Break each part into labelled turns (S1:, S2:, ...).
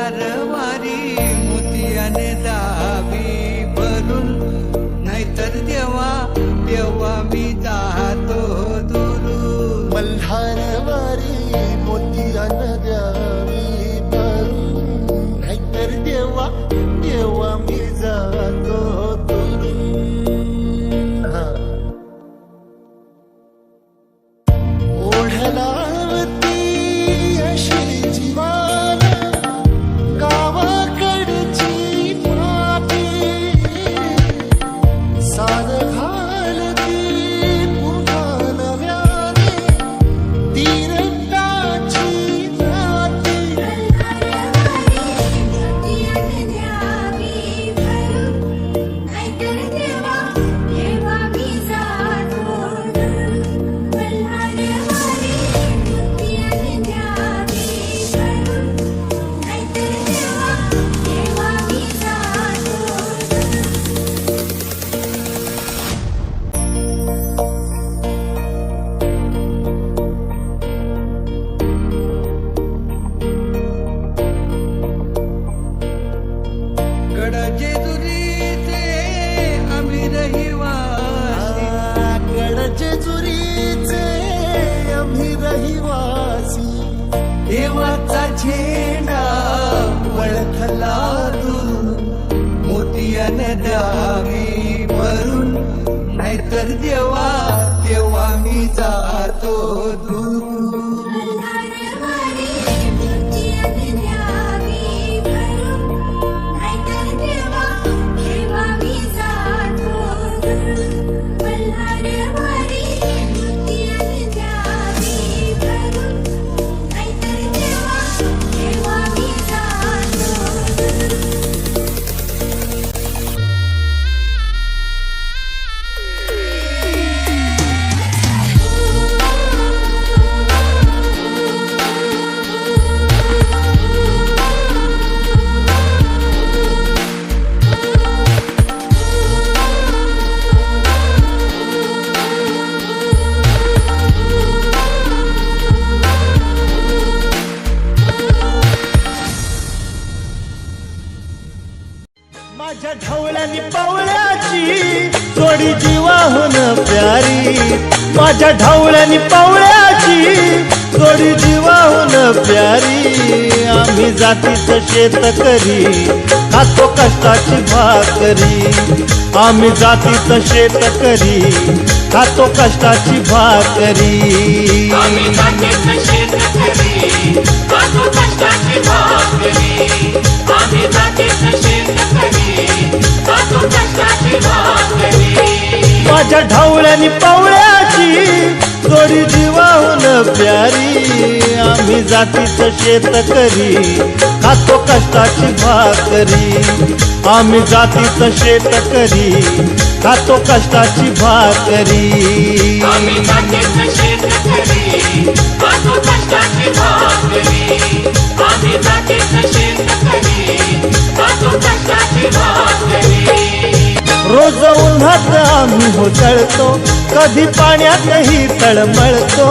S1: मल्हारवारी मोतियाने दावी भरून, नाहीतर देवा देवा मी जातो दुरून.
S2: मल्हारवारी मोतियाने द्यावी भरून, नाहीतर देवा देवा मी जातो दुरून. ओढलावती अशी जीवाला गावाकडची माती, साध घालती पुन्हा नव्याने तिरंगाची नाती.
S1: गडजेजुरीचे आम्ही रहिवासी,
S2: गडजेजुरीचे आम्ही रहिवासी.
S1: देवाचा झेंडा वळखला दुरून, मोतियाने द्यावी भरून, नाहीतर देवा देवा मी जातो दुरून.
S2: माझ्या ढवळ्यानी पवळ्याची जोडी जीवाहून प्यारी. माझ्या ढवळ्यानी पवळ्याची जोडी जीवाहून प्यारी. आम्ही जातीचं शेतकरी खातो कष्टाची भाकरी. आम्ही जातीचं शेतकरी खातो कष्टाची भाकरी.
S3: आम्ही जातीचं शेतकरी खातो कष्टाची भाकरी. आम्ही जातीचं शेतकरी खातो कष्टाची भाकरी.
S2: माझ्या ढवळ्यानी पवळ्याची जोडी जीवाहून प्यारी. आम्ही जातीचं शेतकरी खातो कष्टाची भाकरी. आम्ही जातीचं शेतकरी खातो कष्टाची भाकरी.
S3: आम्ही जातीचं शेतकरी खातो कष्टाची भाकरी. आम्ही जातीचं शेतकरी खातो कष्टाची भाकरी.
S2: रोज उन्हात आम्ही होतळतो, कधी पाण्यातही तळमळतो.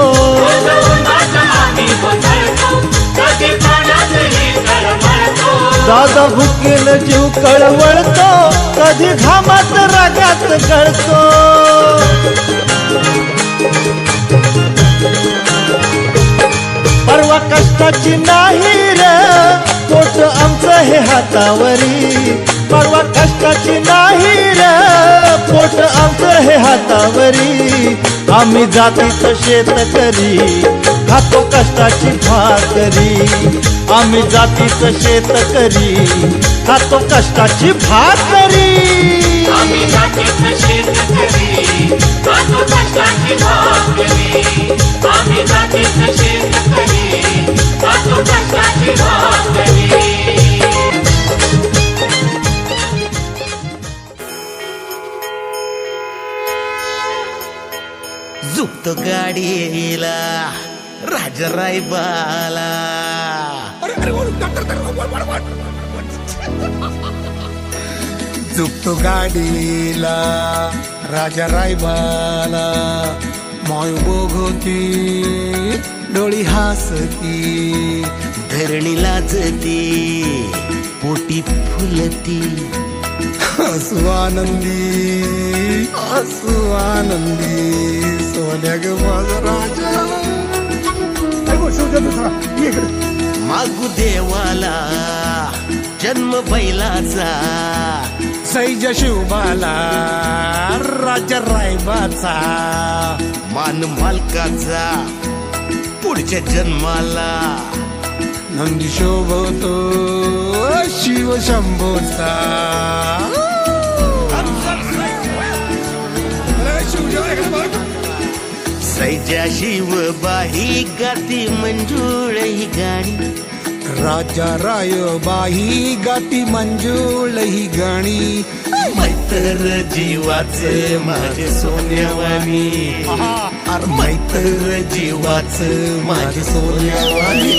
S2: दादा भुकेल जीव कळवळतो, कधी घामात रागात गळतो. परवा कष्टाची नाही रे पोट आमचं हे हातावरी. परवा कष्टाची नाही रे पोट आमचं हे हातावरी. आम्ही जातीचं शेतकरी खातो कष्टाची भाकरी. आम्ही जातीचं शेतकरी खातो कष्टाची भाकरी.
S3: आम्ही जातीचं शेतकरी खातो कष्टाची भाकरी. आम्ही जातीचं शेतकरी खातो कष्टाची भाकरी.
S2: झुकतो गाडीला राजरायबाला.
S4: झुकतो गाडीला राजा रायबाला. माय बघती डोळी हासती
S5: धरणी लाजती पोटी फुलती
S4: हसू आनंदी सोन्या ग माझा राजा.
S5: मागू देवाला जन्म बैलाचा
S4: सैज शिवबाला राजा रायबाचा.
S5: मान मालकाचा पुढच्या जन्माला
S4: नंदी शोभतो शिव शंभोचा.
S5: सैजा शिवबाई गाती मंजुळ ही गाणी.
S4: राजा रायबाई गाती मंजुळ ही गाणी.
S5: मैत्र जीवाचे माझे सोन्यावानी. अरे मैत्र जीवाचे माझे सोन्यावानी.